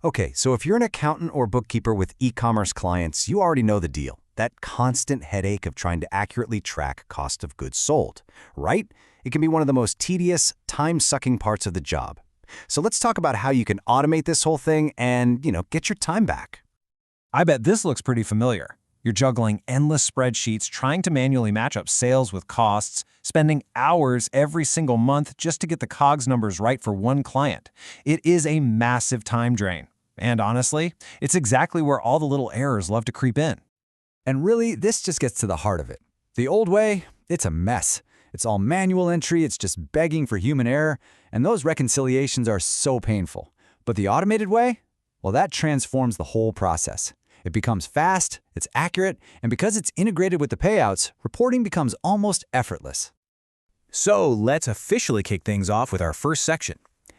Okay, so if you're an accountant or bookkeeper with e-commerce clients, you already know the deal. That constant headache of trying to accurately track cost of goods sold, right? It can be one of the most tedious, time-sucking parts of the job. So let's talk about how you can automate this whole thing and, get your time back. I bet this looks pretty familiar. You're juggling endless spreadsheets, trying to manually match up sales with costs, spending hours every single month just to get the COGS numbers right for one client. It is a massive time drain. And honestly, it's exactly where all the little errors love to creep in. And really, this just gets to the heart of it. The old way, it's a mess. It's all manual entry, it's just begging for human error, and those reconciliations are so painful. But the automated way? Well, that transforms the whole process. It becomes fast, it's accurate, and because it's integrated with the payouts, reporting becomes almost effortless. So let's officially kick things off with our first section,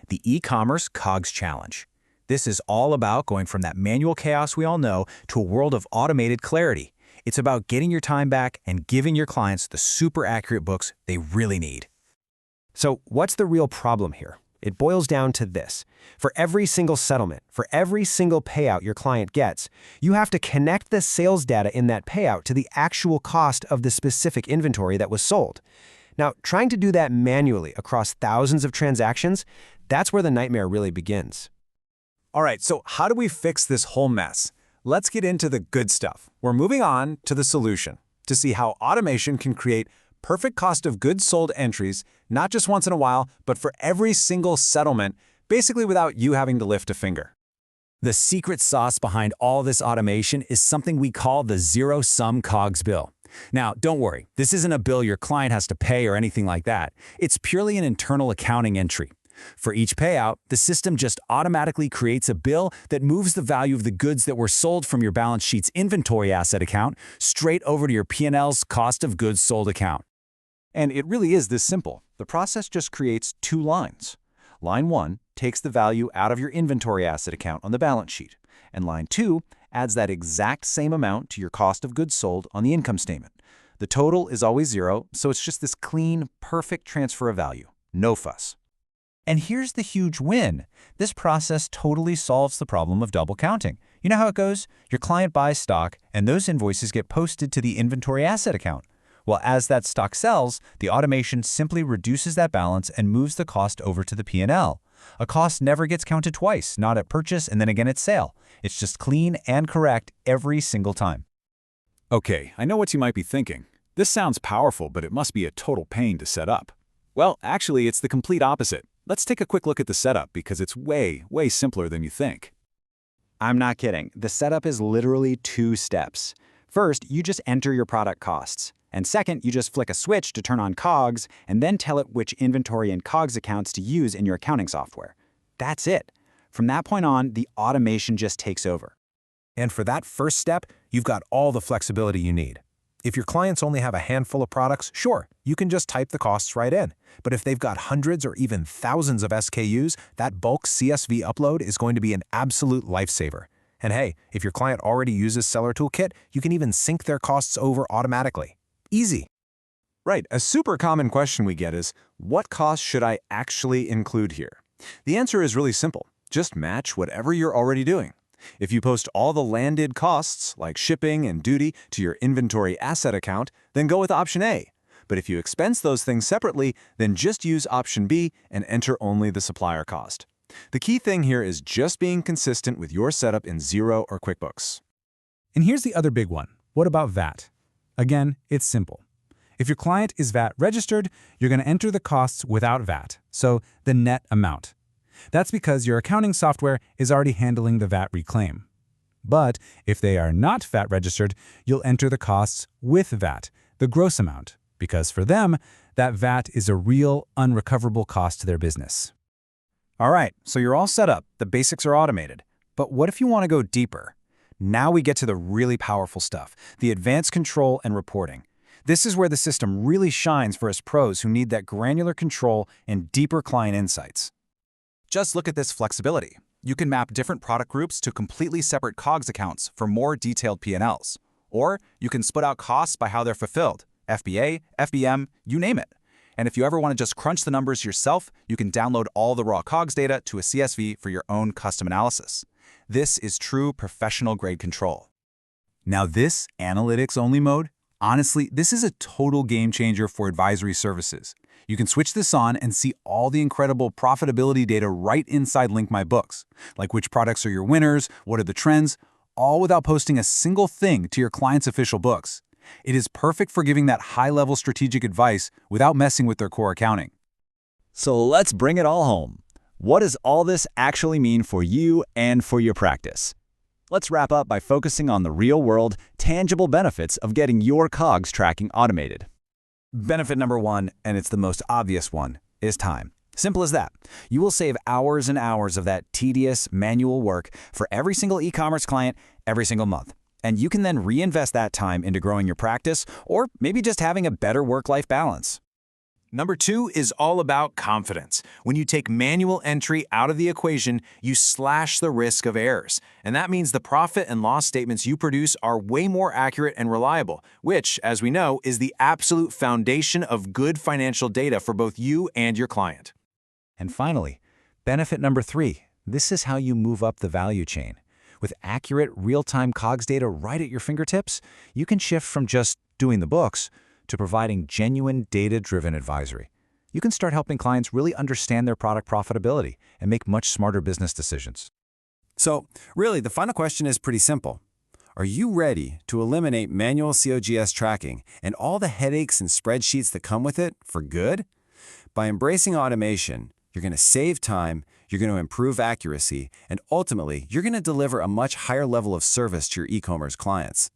the e-commerce COGS challenge. This is all about going from that manual chaos we all know to a world of automated clarity. It's about getting your time back and giving your clients the super accurate books they really need. So what's the real problem here? It boils down to this. For every single settlement, for every single payout your client gets, you have to connect the sales data in that payout to the actual cost of the specific inventory that was sold. Now, trying to do that manually across thousands of transactions, that's where the nightmare really begins. All right, so how do we fix this whole mess? Let's get into the good stuff. We're moving on to the solution, to see how automation can create perfect cost of goods sold entries, not just once in a while, but for every single settlement, basically without you having to lift a finger. The secret sauce behind all this automation is something we call the zero-sum COGS bill. Now, don't worry, this isn't a bill your client has to pay or anything like that. It's purely an internal accounting entry. For each payout, the system just automatically creates a bill that moves the value of the goods that were sold from your balance sheet's inventory asset account straight over to your P&L's cost of goods sold account. And it really is this simple. The process just creates two lines. Line 1 takes the value out of your inventory asset account on the balance sheet, and line 2 adds that exact same amount to your cost of goods sold on the income statement. The total is always 0, so it's just this clean, perfect transfer of value. No fuss. And here's the huge win. This process totally solves the problem of double counting. You know how it goes? Your client buys stock, and those invoices get posted to the inventory asset account. Well, as that stock sells, the automation simply reduces that balance and moves the cost over to the P&L. A cost never gets counted twice, not at purchase and then again at sale. It's just clean and correct every single time. Okay, I know what you might be thinking. This sounds powerful, but it must be a total pain to set up. Well, actually, it's the complete opposite. Let's take a quick look at the setup because it's way, way simpler than you think. I'm not kidding. The setup is literally 2 steps. First, you just enter your product costs. And second, you just flick a switch to turn on COGS and then tell it which inventory and COGS accounts to use in your accounting software. That's it. From that point on, the automation just takes over. And for that first step, you've got all the flexibility you need. If your clients only have a handful of products, sure, you can just type the costs right in. But if they've got hundreds or even thousands of SKUs, that bulk CSV upload is going to be an absolute lifesaver. And hey, if your client already uses Seller Toolkit, you can even sync their costs over automatically. Easy. Right, a super common question we get is, what costs should I actually include here? The answer is really simple. Just match whatever you're already doing. If you post all the landed costs, like shipping and duty, to your inventory asset account, then go with option A. But if you expense those things separately, then just use option B and enter only the supplier cost. The key thing here is just being consistent with your setup in Xero or QuickBooks. And here's the other big one. What about VAT? Again, it's simple. If your client is VAT registered, you're going to enter the costs without VAT, so the net amount. That's because your accounting software is already handling the VAT reclaim. But if they are not VAT registered, you'll enter the costs with VAT, the gross amount, because for them, that VAT is a real, unrecoverable cost to their business. All right, so you're all set up. The basics are automated. But what if you want to go deeper? Now we get to the really powerful stuff, the advanced control and reporting. This is where the system really shines for us pros who need that granular control and deeper client insights. Just look at this flexibility. You can map different product groups to completely separate COGS accounts for more detailed P&Ls. Or you can split out costs by how they're fulfilled, FBA, FBM, you name it. And if you ever want to just crunch the numbers yourself, you can download all the raw COGS data to a CSV for your own custom analysis. This is true professional-grade control. Now this analytics-only mode, honestly, this is a total game changer for advisory services. You can switch this on and see all the incredible profitability data right inside Link My Books, like which products are your winners, what are the trends, all without posting a single thing to your client's official books. It is perfect for giving that high-level strategic advice without messing with their core accounting. So let's bring it all home. What does all this actually mean for you and for your practice? Let's wrap up by focusing on the real-world, tangible benefits of getting your COGS tracking automated. Benefit number one, and it's the most obvious one, is time. Simple as that. You will save hours and hours of that tedious manual work for every single e-commerce client every single month. And you can then reinvest that time into growing your practice or maybe just having a better work-life balance. Number 2 is all about confidence. When you take manual entry out of the equation, you slash the risk of errors. And that means the profit and loss statements you produce are way more accurate and reliable, which, as we know, is the absolute foundation of good financial data for both you and your client. And finally, benefit number 3. This is how you move up the value chain. With accurate, real-time COGS data right at your fingertips, you can shift from just doing the books to providing genuine data-driven advisory. You can start helping clients really understand their product profitability and make much smarter business decisions. So, really, the final question is pretty simple. Are you ready to eliminate manual COGS tracking and all the headaches and spreadsheets that come with it for good? By embracing automation, you're going to save time, you're going to improve accuracy, and ultimately, you're going to deliver a much higher level of service to your e-commerce clients.